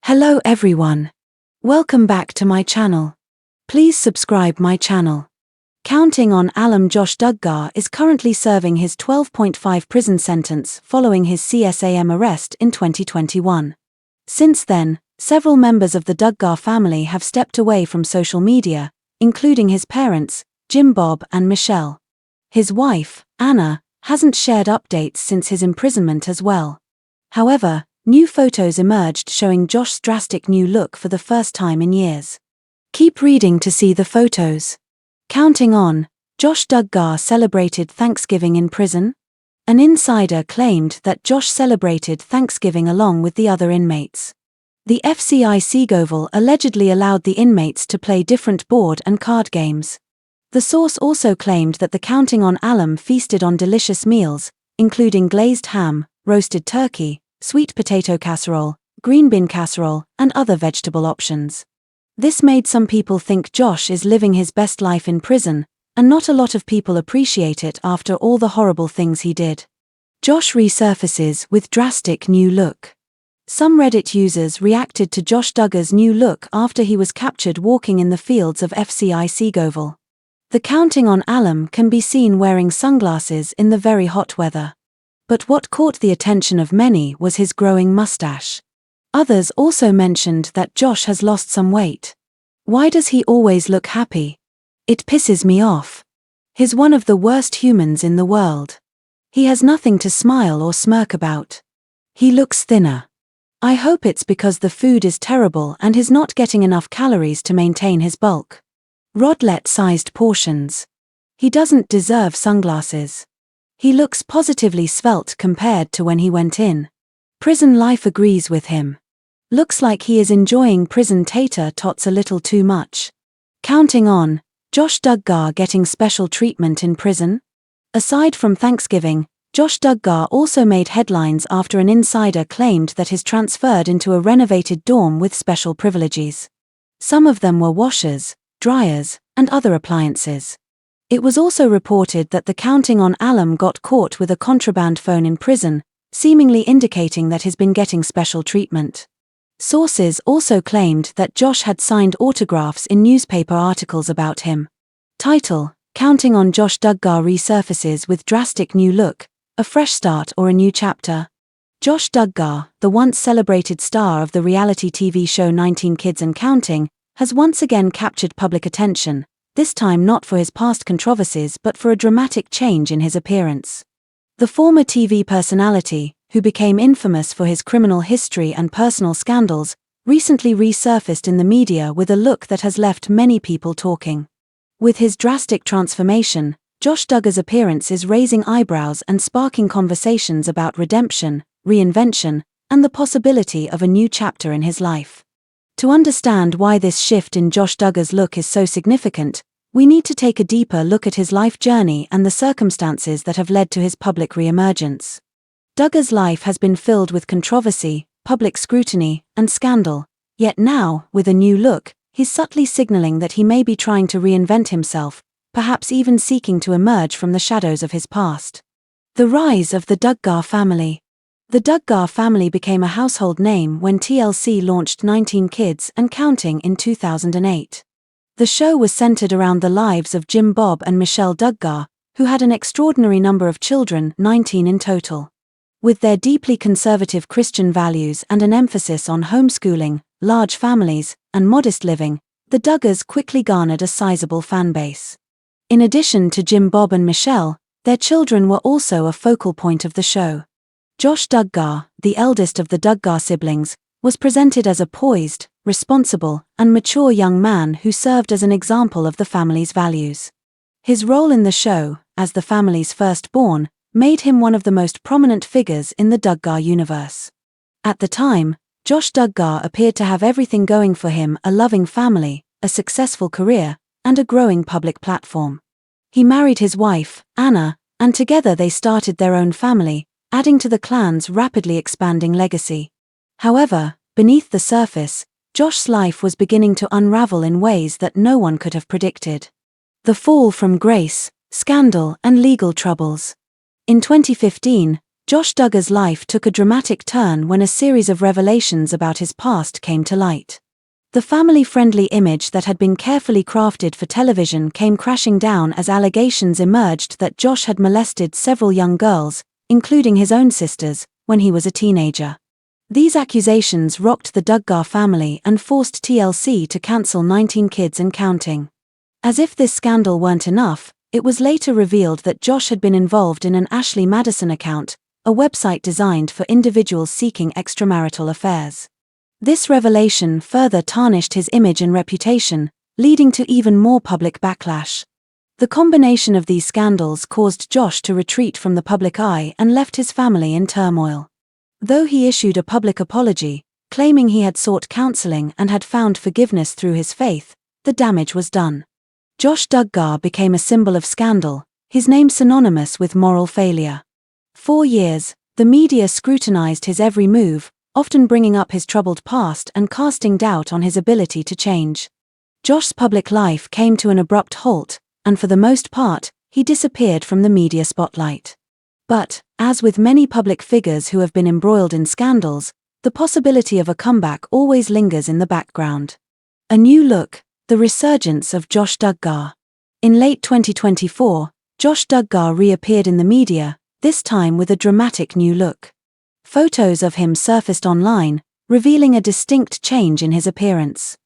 Hello everyone. Welcome back to my channel. Please subscribe my channel. Counting on alum Josh Duggar is currently serving his 12.5 prison sentence following his CSAM arrest in 2021. Since then, several members of the Duggar family have stepped away from social media, including his parents, Jim Bob and Michelle. His wife, Anna, hasn't shared updates since his imprisonment as well. However, new photos emerged showing Josh's drastic new look for the first time in years. Keep reading to see the photos. Counting on, Josh Duggar celebrated Thanksgiving in prison? An insider claimed that Josh celebrated Thanksgiving along with the other inmates. The FCI Seagoville allegedly allowed the inmates to play different board and card games. The source also claimed that the Counting on alum feasted on delicious meals, including glazed ham, roasted turkey, sweet potato casserole, green bean casserole, and other vegetable options. This made some people think Josh is living his best life in prison, and not a lot of people appreciate it after all the horrible things he did. Josh resurfaces with drastic new look. Some Reddit users reacted to Josh Duggar's new look after he was captured walking in the fields of FCI Seagoville. The Counting on alum can be seen wearing sunglasses in the very hot weather. But what caught the attention of many was his growing mustache. Others also mentioned that Josh has lost some weight. Why does he always look happy? It pisses me off. He's one of the worst humans in the world. He has nothing to smile or smirk about. He looks thinner. I hope it's because the food is terrible and he's not getting enough calories to maintain his bulk. Rodlet-sized portions. He doesn't deserve sunglasses. He looks positively svelte compared to when he went in. Prison life agrees with him. Looks like he is enjoying prison tater tots a little too much. Counting on, Josh Duggar getting special treatment in prison? Aside from Thanksgiving, Josh Duggar also made headlines after an insider claimed that he's transferred into a renovated dorm with special privileges. Some of them were washers, dryers, and other appliances. It was also reported that the Counting on alum got caught with a contraband phone in prison, seemingly indicating that he's been getting special treatment. Sources also claimed that Josh had signed autographs in newspaper articles about him. Title: Counting on Josh Duggar resurfaces with drastic new look, a fresh start or a new chapter. Josh Duggar, the once celebrated star of the reality TV show 19 Kids and Counting, has once again captured public attention, this time not for his past controversies but for a dramatic change in his appearance. The former TV personality, who became infamous for his criminal history and personal scandals, recently resurfaced in the media with a look that has left many people talking. With his drastic transformation, Josh Duggar's appearance is raising eyebrows and sparking conversations about redemption, reinvention, and the possibility of a new chapter in his life. To understand why this shift in Josh Duggar's look is so significant, we need to take a deeper look at his life journey and the circumstances that have led to his public re-emergence. Duggar's life has been filled with controversy, public scrutiny, and scandal, yet now, with a new look, he's subtly signaling that he may be trying to reinvent himself, perhaps even seeking to emerge from the shadows of his past. The rise of the Duggar family. The Duggar family became a household name when TLC launched 19 Kids and Counting in 2008. The show was centered around the lives of Jim Bob and Michelle Duggar, who had an extraordinary number of children, 19 in total. With their deeply conservative Christian values and an emphasis on homeschooling, large families, and modest living, the Duggars quickly garnered a sizable fan base. In addition to Jim Bob and Michelle, their children were also a focal point of the show. Josh Duggar, the eldest of the Duggar siblings, was presented as a poised, responsible, and mature young man who served as an example of the family's values. His role in the show, as the family's firstborn, made him one of the most prominent figures in the Duggar universe. At the time, Josh Duggar appeared to have everything going for him: a loving family, a successful career, and a growing public platform. He married his wife, Anna, and together they started their own family, adding to the clan's rapidly expanding legacy. However, beneath the surface, Josh's life was beginning to unravel in ways that no one could have predicted. The fall from grace, scandal, and legal troubles. In 2015, Josh Duggar's life took a dramatic turn when a series of revelations about his past came to light. The family-friendly image that had been carefully crafted for television came crashing down as allegations emerged that Josh had molested several young girls, including his own sisters, when he was a teenager. These accusations rocked the Duggar family and forced TLC to cancel 19 Kids and Counting. As if this scandal weren't enough, it was later revealed that Josh had been involved in an Ashley Madison account, a website designed for individuals seeking extramarital affairs. This revelation further tarnished his image and reputation, leading to even more public backlash. The combination of these scandals caused Josh to retreat from the public eye and left his family in turmoil. Though he issued a public apology, claiming he had sought counseling and had found forgiveness through his faith, the damage was done. Josh Duggar became a symbol of scandal, his name synonymous with moral failure. For years, the media scrutinized his every move, often bringing up his troubled past and casting doubt on his ability to change. Josh's public life came to an abrupt halt, and for the most part, he disappeared from the media spotlight. But, as with many public figures who have been embroiled in scandals, the possibility of a comeback always lingers in the background. A new look, the resurgence of Josh Duggar. In late 2024, Josh Duggar reappeared in the media, this time with a dramatic new look. Photos of him surfaced online, revealing a distinct change in his appearance.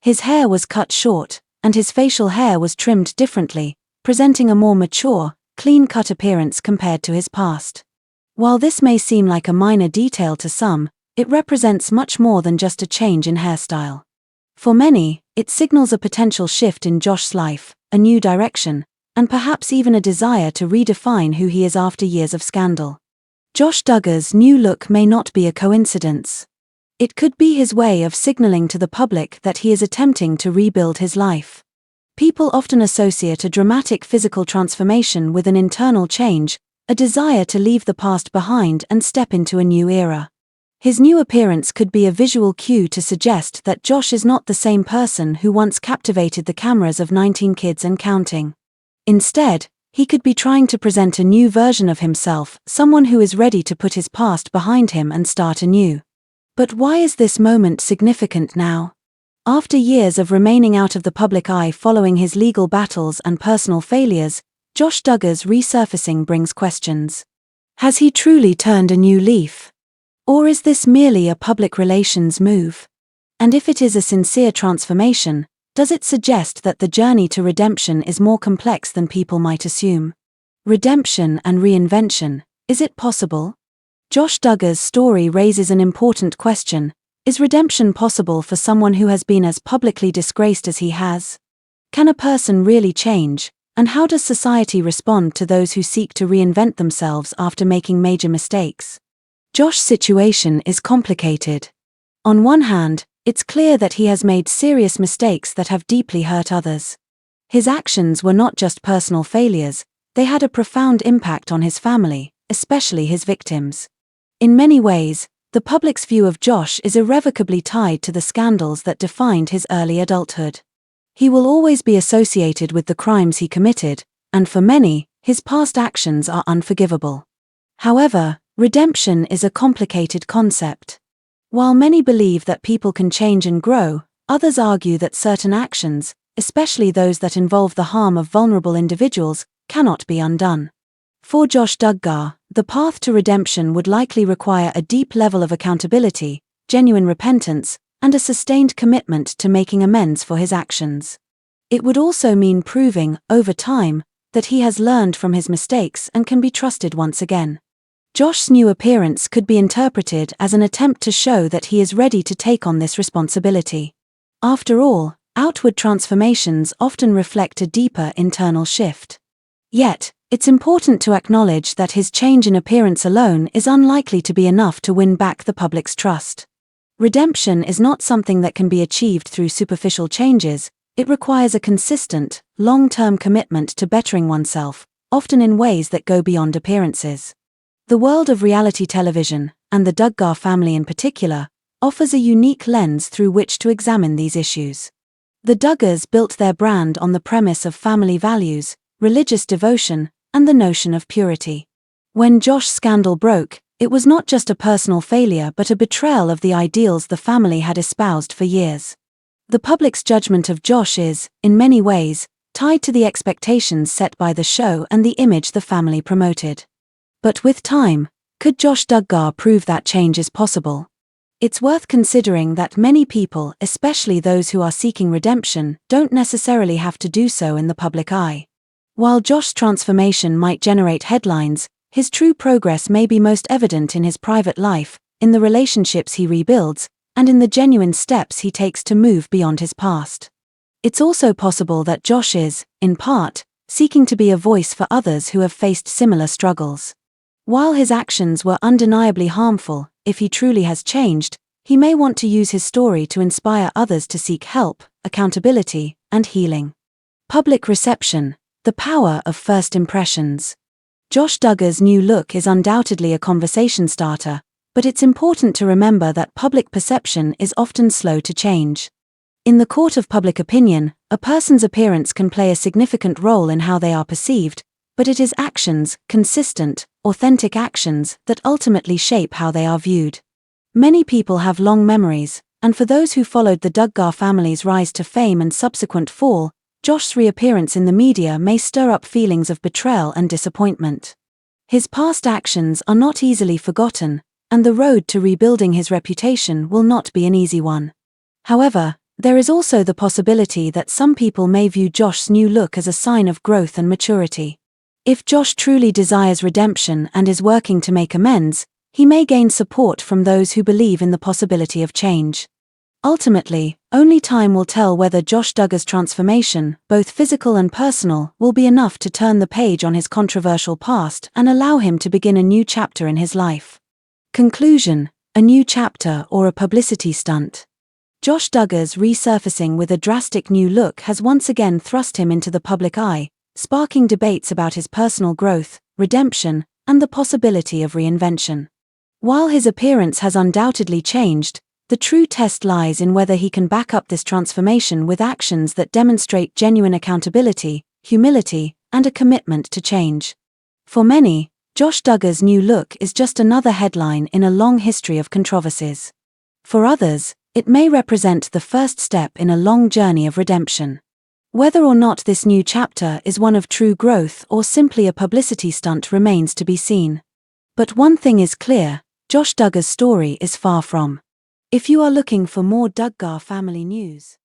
His hair was cut short, and his facial hair was trimmed differently, presenting a more mature, clean-cut appearance compared to his past. While this may seem like a minor detail to some, it represents much more than just a change in hairstyle. For many, it signals a potential shift in Josh's life, a new direction, and perhaps even a desire to redefine who he is after years of scandal. Josh Duggar's new look may not be a coincidence. It could be his way of signaling to the public that he is attempting to rebuild his life. People often associate a dramatic physical transformation with an internal change, a desire to leave the past behind and step into a new era. His new appearance could be a visual cue to suggest that Josh is not the same person who once captivated the cameras of 19 Kids and Counting. Instead, he could be trying to present a new version of himself, someone who is ready to put his past behind him and start anew. But why is this moment significant now? After years of remaining out of the public eye following his legal battles and personal failures, Josh Duggar's resurfacing brings questions. Has he truly turned a new leaf? Or is this merely a public relations move? And if it is a sincere transformation, does it suggest that the journey to redemption is more complex than people might assume? Redemption and reinvention, is it possible? Josh Duggar's story raises an important question. Is redemption possible for someone who has been as publicly disgraced as he has? Can a person really change, and how does society respond to those who seek to reinvent themselves after making major mistakes? Josh's situation is complicated. On one hand, it's clear that he has made serious mistakes that have deeply hurt others. His actions were not just personal failures, they had a profound impact on his family, especially his victims. In many ways, the public's view of Josh is irrevocably tied to the scandals that defined his early adulthood. He will always be associated with the crimes he committed, and for many, his past actions are unforgivable. However, redemption is a complicated concept. While many believe that people can change and grow, others argue that certain actions, especially those that involve the harm of vulnerable individuals, cannot be undone. For Josh Duggar, the path to redemption would likely require a deep level of accountability, genuine repentance, and a sustained commitment to making amends for his actions. It would also mean proving, over time, that he has learned from his mistakes and can be trusted once again. Josh's new appearance could be interpreted as an attempt to show that he is ready to take on this responsibility. After all, outward transformations often reflect a deeper internal shift. Yet, it's important to acknowledge that his change in appearance alone is unlikely to be enough to win back the public's trust. Redemption is not something that can be achieved through superficial changes. It requires a consistent, long-term commitment to bettering oneself, often in ways that go beyond appearances. The world of reality television, and the Duggar family in particular, offers a unique lens through which to examine these issues. The Duggars built their brand on the premise of family values, religious devotion, and the notion of purity. When Josh's scandal broke, it was not just a personal failure but a betrayal of the ideals the family had espoused for years. The public's judgment of Josh is, in many ways, tied to the expectations set by the show and the image the family promoted. But with time, could Josh Duggar prove that change is possible? It's worth considering that many people, especially those who are seeking redemption, don't necessarily have to do so in the public eye. While Josh's transformation might generate headlines, his true progress may be most evident in his private life, in the relationships he rebuilds, and in the genuine steps he takes to move beyond his past. It's also possible that Josh is, in part, seeking to be a voice for others who have faced similar struggles. While his actions were undeniably harmful, if he truly has changed, he may want to use his story to inspire others to seek help, accountability, and healing. Public reception: the power of first impressions. Josh Duggar's new look is undoubtedly a conversation starter, but it's important to remember that public perception is often slow to change. In the court of public opinion, a person's appearance can play a significant role in how they are perceived, but it is actions, consistent, authentic actions, that ultimately shape how they are viewed. Many people have long memories, and for those who followed the Duggar family's rise to fame and subsequent fall, Josh's reappearance in the media may stir up feelings of betrayal and disappointment. His past actions are not easily forgotten, and the road to rebuilding his reputation will not be an easy one. However, there is also the possibility that some people may view Josh's new look as a sign of growth and maturity. If Josh truly desires redemption and is working to make amends, he may gain support from those who believe in the possibility of change. Ultimately, only time will tell whether Josh Duggar's transformation, both physical and personal, will be enough to turn the page on his controversial past and allow him to begin a new chapter in his life. Conclusion: a new chapter or a publicity stunt? Josh Duggar's resurfacing with a drastic new look has once again thrust him into the public eye, sparking debates about his personal growth, redemption, and the possibility of reinvention. While his appearance has undoubtedly changed, the true test lies in whether he can back up this transformation with actions that demonstrate genuine accountability, humility, and a commitment to change. For many, Josh Duggar's new look is just another headline in a long history of controversies. For others, it may represent the first step in a long journey of redemption. Whether or not this new chapter is one of true growth or simply a publicity stunt remains to be seen. But one thing is clear: Josh Duggar's story is far from. If you are looking for more Duggar family news,